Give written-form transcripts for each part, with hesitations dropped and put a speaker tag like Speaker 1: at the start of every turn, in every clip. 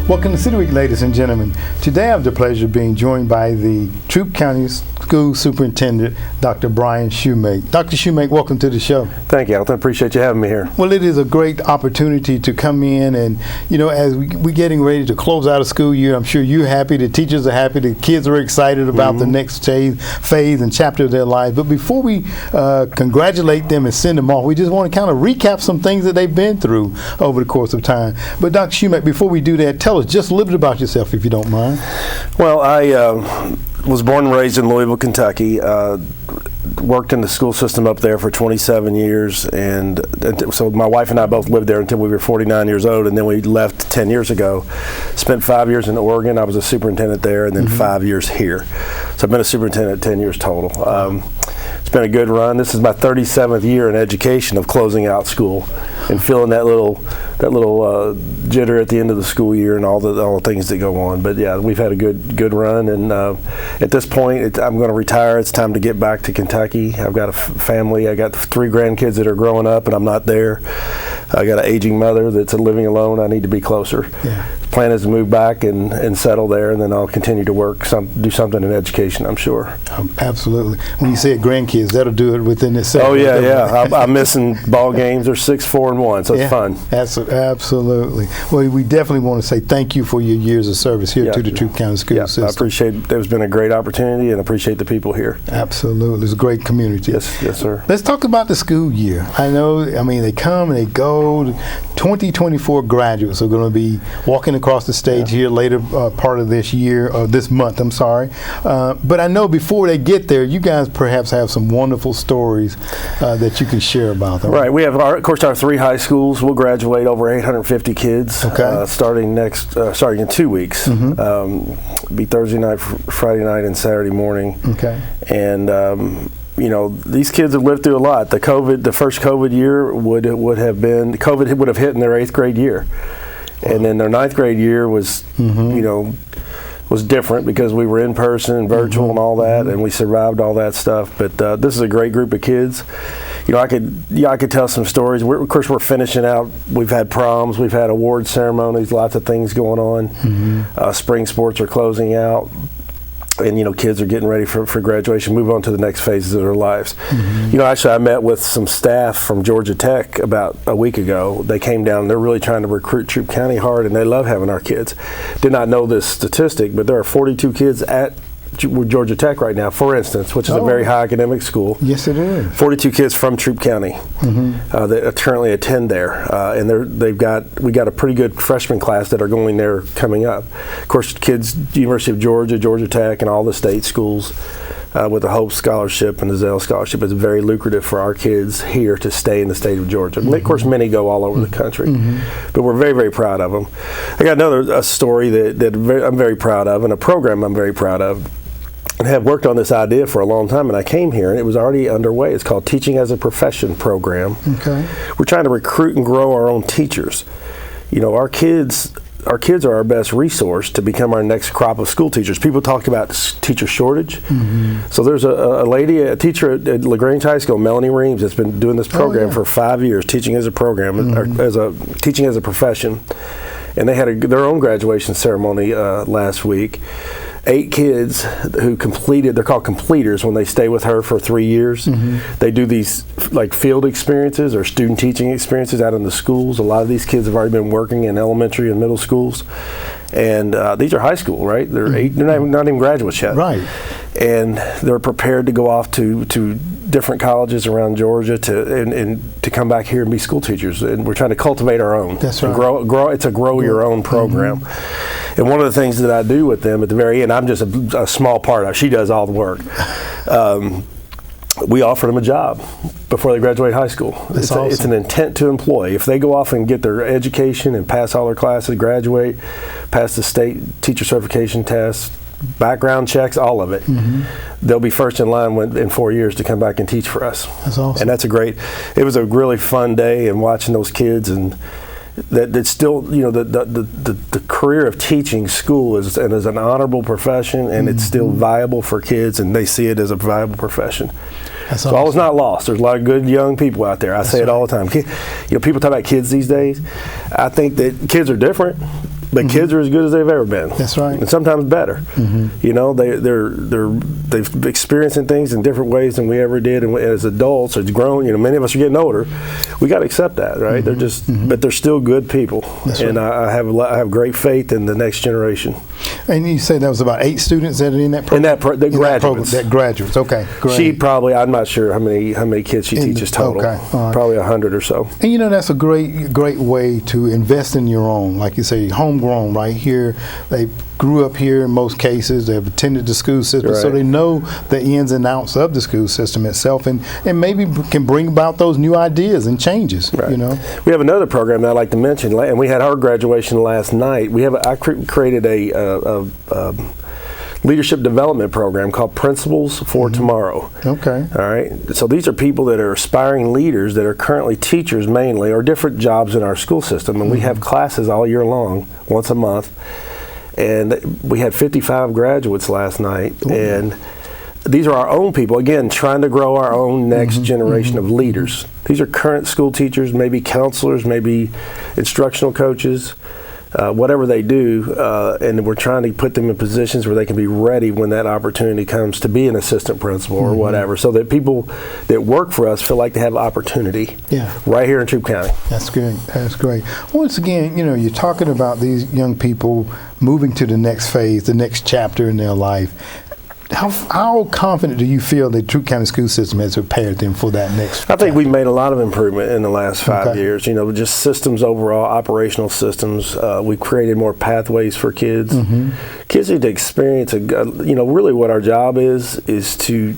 Speaker 1: Welcome to City Week, ladies and gentlemen. Today I have the pleasure of being joined by the Troup County School Superintendent, Dr. Brian Shumate. Dr. Shumate, welcome to the show.
Speaker 2: Thank you, Alton. Appreciate you having me here.
Speaker 1: Well, it is a great opportunity to come in and, you know, as we're getting ready to close out a school year, I'm sure you're happy, the teachers are happy, the kids are excited about the next phase and chapter of their lives. But before we congratulate them and send them off, we just want to kind of recap some things that they've been through over the course of time. But Dr. Shumate, before we do that, tell us just a little bit about yourself, if you don't mind.
Speaker 2: Well, I was born and raised in Louisville, Kentucky. Worked in the school system up there for 27 years, and so my wife and I both lived there until we were 49 years old, and then we left 10 years ago. Spent 5 years in Oregon. I was a superintendent there, and then 5 years here. So I've been a superintendent 10 years total. It's been a good run. This is my 37th year in education of closing out school and feeling that little jitter at the end of the school year and all the things that go on. But yeah, we've had a good run, and at this point, I'm going to retire. It's time to get back to Kentucky. I've got a family. I got 3 grandkids that are growing up, and I'm not there. I got an aging mother that's living alone. I need to be closer. Yeah. The plan is to move back and settle there, and then I'll continue to work, do something in education, I'm sure.
Speaker 1: Absolutely. When you say grandkids, that'll do it within itself.
Speaker 2: Oh yeah. I'm missing ball games. They're 6, 4, and 1, so it's fun.
Speaker 1: Absolutely. Well, we definitely want to say thank you for your years of service here to the Troup County School System.
Speaker 2: I appreciate it. There's been a great opportunity, and appreciate the people here.
Speaker 1: Absolutely. It's a great community.
Speaker 2: Yes, sir.
Speaker 1: Let's talk about the school year. I mean, they come and they go. 2024 graduates are going to be walking across the stage here later part of this year, or this month, I'm sorry. But I know before they get there, you guys perhaps have some wonderful stories that you can share about them.
Speaker 2: Right. We have, of course, our 3 high schools. We'll graduate over 850 kids starting in 2 weeks. Be Thursday night, Friday night, and Saturday morning. Okay. And you know, these kids have lived through a lot. The first COVID year would have hit in their 8th grade year, and then their 9th grade year was, was different because we were in person and virtual and all that, and we survived all that stuff. But this is a great group of kids. You know, I could tell some stories. Of course, we're finishing out. We've had proms, we've had award ceremonies, lots of things going on. Spring sports are closing out. And, you know, kids are getting ready for graduation, move on to the next phases of their lives. You know, actually, I met with some staff from Georgia Tech about a week ago. They came down, and they're really trying to recruit Troup County hard, and they love having our kids. Did not know this statistic, but there are 42 kids at Georgia Tech right now, for instance, which is a very high academic school.
Speaker 1: Yes, it is.
Speaker 2: 42 kids from Troup County that currently attend there, and we got a pretty good freshman class that are going there coming up. Of course, kids, University of Georgia, Georgia Tech, and all the state schools with the Hope Scholarship and the Zell Scholarship is very lucrative for our kids here to stay in the state of Georgia. Of course, many go all over the country, but we're very, very proud of them. I got a story that I'm very proud of, and a program I'm very proud of. And have worked on this idea for a long time, and I came here and it was already underway. It's called Teaching as a Profession program. Okay. We're trying to recruit and grow our own teachers. You know, our kids are our best resource to become our next crop of school teachers. People talk about teacher shortage. So there's a teacher at Lagrange High School, Melanie Reams, that's been doing this program for 5 years, teaching as a program, or teaching as a profession. And they had their own graduation ceremony last week. 8 kids who completed, they're called completers when they stay with her for 3 years. They do these like field experiences or student teaching experiences out in the schools. A lot of these kids have already been working in elementary and middle schools. And these are high school, right? They're they're not even graduates yet. Right. And they're prepared to go off to different colleges around Georgia to come back here and be school teachers. And we're trying to cultivate our own. That's right. Grow. It's a grow your own program. And one of the things that I do with them at the very end, I'm just a small part of it. She does all the work. We offer them a job before they graduate high school. It's an intent to employ. If they go off and get their education and pass all their classes, graduate, pass the state teacher certification test, background checks, all of it, they'll be first in line in 4 years to come back and teach for us. That's awesome. And it was a really fun day, and watching those kids, and that still, you know, the career of teaching school is an honorable profession, and it's still viable for kids, and they see it as a viable profession. So all is not lost. There's a lot of good young people out there. I say it all the time. You know, people talk about kids these days. I think that kids are different, But kids are as good as they've ever been.
Speaker 1: That's right.
Speaker 2: And sometimes better. You know, they've experiencing things in different ways than we ever did. And as adults, as grown, you know, many of us are getting older. We got to accept that, right? They're just, but they're still good people.
Speaker 1: That's
Speaker 2: and
Speaker 1: right.
Speaker 2: I have great faith in the next generation.
Speaker 1: And you said there was about 8 students that are in that program?
Speaker 2: The graduates.
Speaker 1: That graduates, okay, great.
Speaker 2: She probably, I'm not sure how many kids she teaches total.
Speaker 1: Okay, all right.
Speaker 2: Probably 100 or so.
Speaker 1: And you know, that's a great way to invest in your own, like you say, homegrown right here. They grew up here in most cases. They've attended the school system, so they know the ins and outs of the school system itself, and maybe can bring about those new ideas and changes.
Speaker 2: Right.
Speaker 1: You know,
Speaker 2: we have another program that I'd like to mention, and we had our graduation last night. I created a leadership development program called Principles for Tomorrow.
Speaker 1: Okay.
Speaker 2: All right. So these are people that are aspiring leaders that are currently teachers mainly, or different jobs in our school system, and we have classes all year long, once a month. And we had 55 graduates last night. Ooh. And these are our own people, again, trying to grow our own next generation of leaders. These are current school teachers, maybe counselors, maybe instructional coaches, whatever they do, and we're trying to put them in positions where they can be ready when that opportunity comes to be an assistant principal or whatever, so that people that work for us feel like they have opportunity right here in Troup County.
Speaker 1: That's good. That's great. Once again, you know, you're talking about these young people moving to the next phase, the next chapter in their life. How confident do you feel the Troup County School System has prepared them for that next?
Speaker 2: I think we've made a lot of improvement in the last 5 years. You know, just systems overall, operational systems. We've created more pathways for kids. Kids need to experience really what our job is to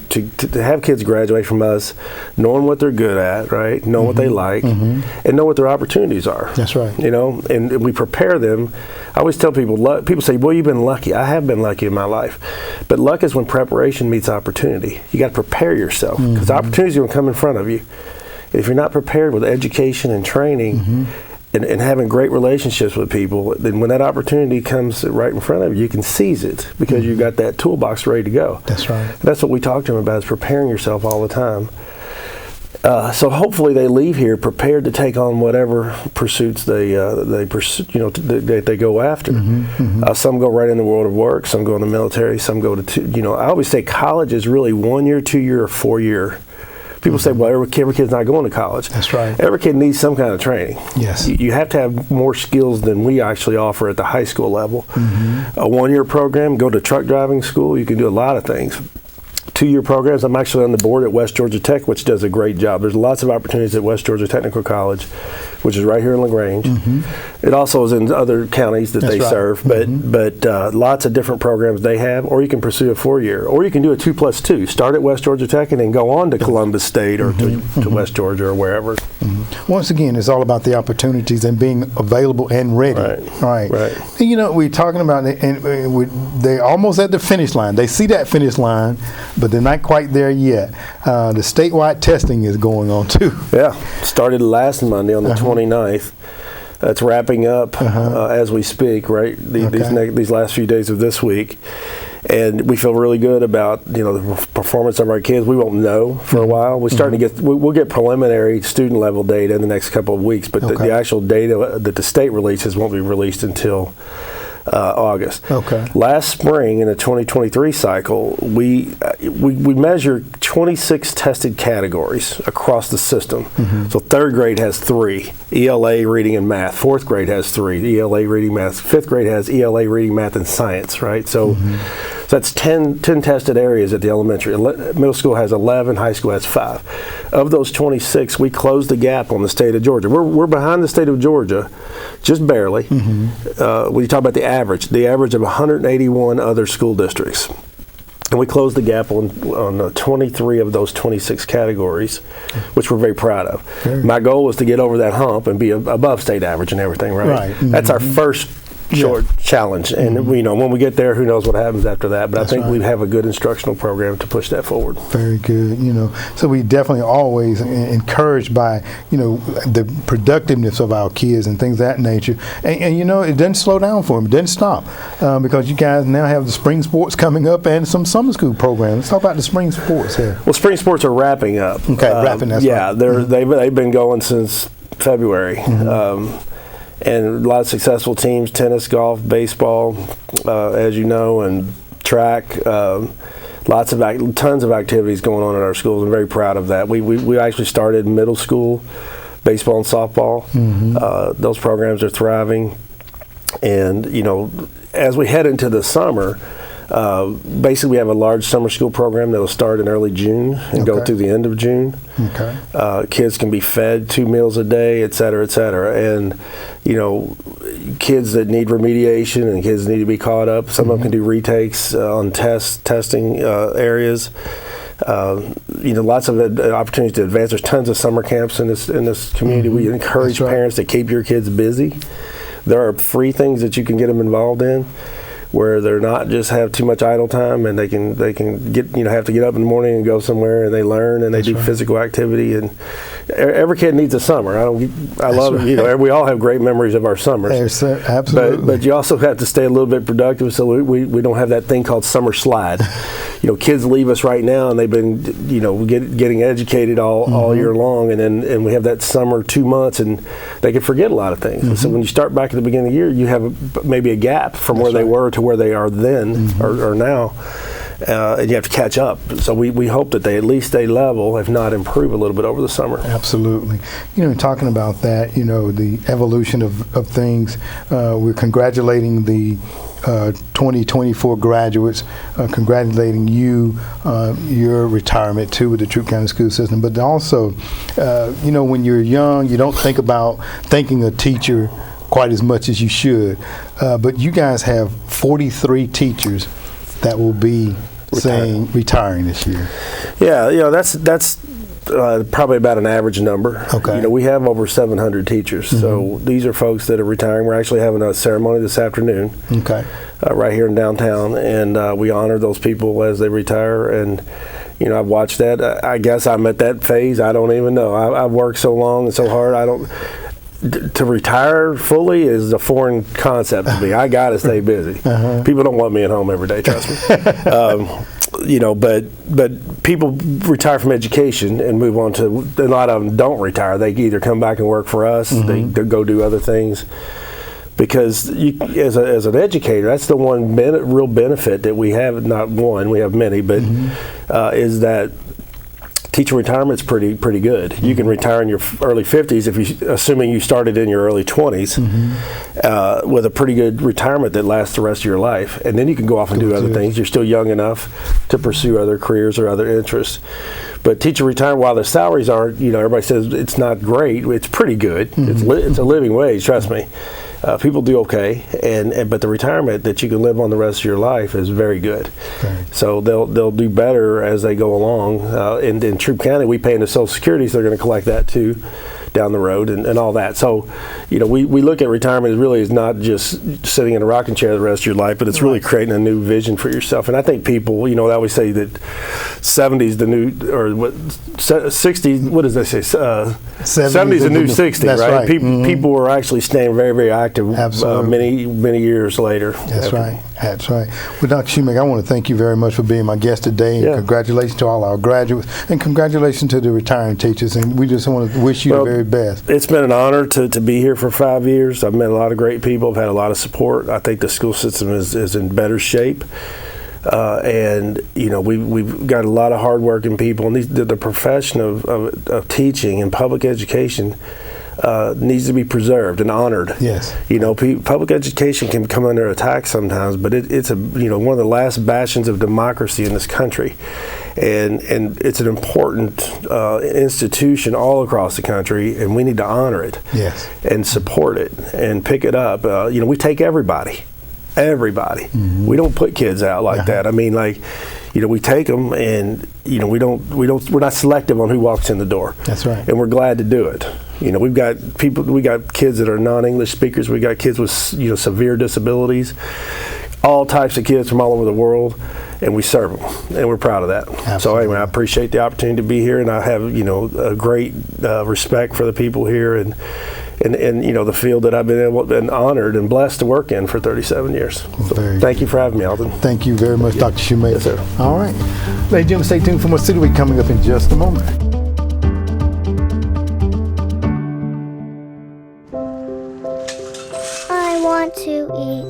Speaker 2: have kids graduate from us knowing what they're good at, right? Know what they like, and know what their opportunities are.
Speaker 1: That's right.
Speaker 2: You know, and we prepare them. I always tell people say, well, you've been lucky. I have been lucky in my life. But luck is when preparation meets opportunity. You got to prepare yourself, because opportunities are going to come in front of you. If you're not prepared with education and training and having great relationships with people, then when that opportunity comes right in front of you, you can seize it, because you've got that toolbox ready to go. That's right. And that's what we talk to them about, is preparing yourself all the time. So hopefully they leave here prepared to take on whatever pursuits they pursue, that they go after. Some go right in the world of work. Some go in the military. Some go to I always say college is really 1 year, 2 year, or 4 year. People say, well, every kid's not going to college. That's right. Every kid needs some kind of training. Yes. You have to have more skills than we actually offer at the high school level. A 1 year program, go to truck driving school. You can do a lot of things. 2 year programs. I'm actually on the board at West Georgia Tech, which does a great job. There's lots of opportunities at West Georgia Technical College, which is right here in Lagrange. It also is in other counties that they serve, but lots of different programs they have. Or you can pursue a 4 year, or you can do a 2+2. Start at West Georgia Tech and then go on to Columbus State or to West Georgia or wherever. Once again, it's all about the opportunities and being available and ready. Right. And, we're talking about it, and they're almost at the finish line. They see that finish line, but they're not quite there yet. The statewide testing is going on too. Yeah, started last Monday on the 29th. That's wrapping up as we speak, right? These last few days of this week. And we feel really good about the performance of our kids. We won't know for a while. We're starting to we'll get preliminary student level data in the next couple of weeks, but the actual data that the state releases won't be released until August. Last spring in the 2023 cycle, we measured 26 tested categories across the system. So third grade has 3, ELA, reading, and math. Fourth grade has 3, ELA, reading, math. Fifth grade has ELA, reading, math, and science, right? So that's 10 tested areas at the elementary. Middle school has 11, high school has 5. Of those 26, we closed the gap on the state of Georgia. We're behind the state of Georgia, just barely. When you talk about the average of 181 other school districts. And we closed the gap on 23 of those 26 categories, which we're very proud of. My goal was to get over that hump and be above state average and everything, right? That's our first challenge, and when we get there, who knows what happens after that, but I think we have a good instructional program to push that forward. Very good. So we definitely always encouraged by the productiveness of our kids and things of that nature, and it doesn't slow down for them, it doesn't stop, because you guys now have the spring sports coming up and some summer school programs. Let's talk about the spring sports here. Well, spring sports are wrapping up. Wrapping. That's right. They've been going since February. and a lot of successful teams: tennis, golf, baseball, as you know, and track. Tons of activities going on in our schools. I'm very proud of that. We actually started middle school baseball and softball. Those programs are thriving, and as we head into the summer, basically we have a large summer school program that will start in early June and go through the end of June. Kids can be fed 2 meals a day, et cetera, and kids that need remediation and kids need to be caught up. Some of them can do retakes on testing areas. Lots of opportunities to advance. There's tons of summer camps in this community. We encourage parents to keep your kids busy. There are free things that you can get them involved in, where they're not just have too much idle time, and they can get have to get up in the morning and go somewhere, and they learn and they do physical activity. And every kid needs a summer. I love we all have great memories of our summers.
Speaker 1: Absolutely.
Speaker 2: But you also have to stay a little bit productive, so we don't have that thing called summer slide. Kids leave us right now, and they've been getting educated all year long, and we have that summer 2 months, and they can forget a lot of things. So when you start back at the beginning of the year, you have maybe a gap from where they were to where they are then or now, and you have to catch up. So we hope that they at least stay level, if not improve a little bit over the summer.
Speaker 1: Absolutely. Talking about that, the evolution of things, we're congratulating the 2024 graduates, congratulating you, your retirement too with the Troup County School System. But also, when you're young, you don't think about thanking a teacher quite as much as you should. But you guys have 43 teachers that will be retiring this year. Yeah,
Speaker 2: that's probably about an average number. We have over 700 teachers, so these are folks that are retiring. We're actually having a ceremony this afternoon, right here in downtown, and we honor those people as they retire. And I've watched that. I guess I'm at that phase. I don't even know. I've worked so long and so hard. To retire fully is a foreign concept to me. I got to stay busy. People don't want me at home every day, trust me. But people retire from education and move on to, a lot of them don't retire. They either come back and work for us, they go do other things. Because as an educator, that's the one real benefit that we have, not one, we have many, but is that teacher retirement's pretty good. You can retire in your early 50s, assuming you started in your early 20s, with a pretty good retirement that lasts the rest of your life. And then you can go off and do other things. You're still young enough to pursue other careers or other interests. But teacher retirement, while the salaries aren't, everybody says it's not great, it's pretty good. It's a living wage, trust me. People do okay, but the retirement that you can live on the rest of your life is very good. So they'll do better as they go along. In Troup County, we pay into Social Security, so they're going to collect that too down the road and all that. So, we look at retirement as really as not just sitting in a rocking chair the rest of your life, but it's really creating a new vision for yourself. And I think people, they always say that 70's the new, or what, 60, what does they say? 70's the new 60, right? People were actually staying very, very active many years later.
Speaker 1: That's right. Well, Dr. Shumate, I want to thank you very much for being my guest today, and congratulations to all our graduates, and congratulations to the retiring teachers, and we just want to wish you the very best.
Speaker 2: It's been an honor to be here for 5 years. I've met a lot of great people. I've had a lot of support. I think the school system is in better shape. And we've got a lot of hardworking people, and the profession of teaching and public education needs to be preserved and honored.
Speaker 1: Yes.
Speaker 2: Public education can come under attack sometimes, but it's one of the last bastions of democracy in this country, and it's an important institution all across the country, and we need to honor it.
Speaker 1: Yes.
Speaker 2: And support it and pick it up. We take everybody. We don't put kids out like that. I mean, we take them, and we're not selective on who walks in the door.
Speaker 1: That's right.
Speaker 2: And we're glad to do it. We got kids that are non-English speakers. We got kids with severe disabilities, all types of kids from all over the world, and we serve them, and we're proud of that.
Speaker 1: Absolutely.
Speaker 2: So anyway, I appreciate the opportunity to be here, and I have a great respect for the people here and the field that I've been honored and blessed to work in for 37 years. So thank you for having me, Alton.
Speaker 1: Thank you very much, Dr. Shumate.
Speaker 2: Yes, sir.
Speaker 1: All right. Ladies and gentlemen, stay tuned for more City Week coming up in just a moment.
Speaker 3: want to eat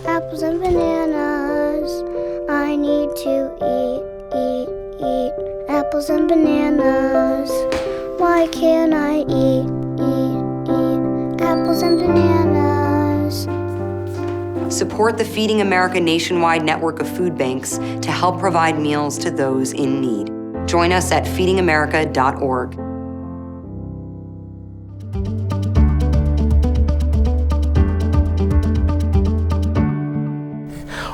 Speaker 3: apples and bananas. I need to eat apples and bananas. Why can't I eat apples and bananas?
Speaker 4: Support the Feeding America nationwide network of food banks to help provide meals to those in need. Join us at feedingamerica.org.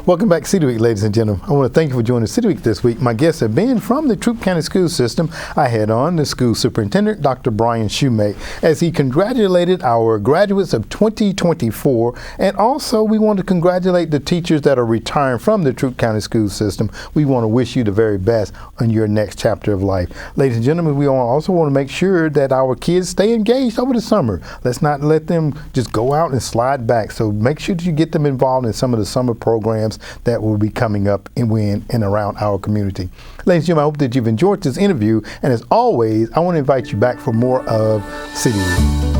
Speaker 1: Welcome back to City Week, ladies and gentlemen. I want to thank you for joining City Week this week. My guests have been from the Troup County School System. I had on the school superintendent, Dr. Brian Shumate, as he congratulated our graduates of 2024. And also, we want to congratulate the teachers that are retiring from the Troup County School System. We want to wish you the very best on your next chapter of life. Ladies and gentlemen, we also want to make sure that our kids stay engaged over the summer. Let's not let them just go out and slide back. So make sure that you get them involved in some of the summer programs that will be coming up in and around our community. Ladies and gentlemen, I hope that you've enjoyed this interview, and as always, I want to invite you back for more of City Week.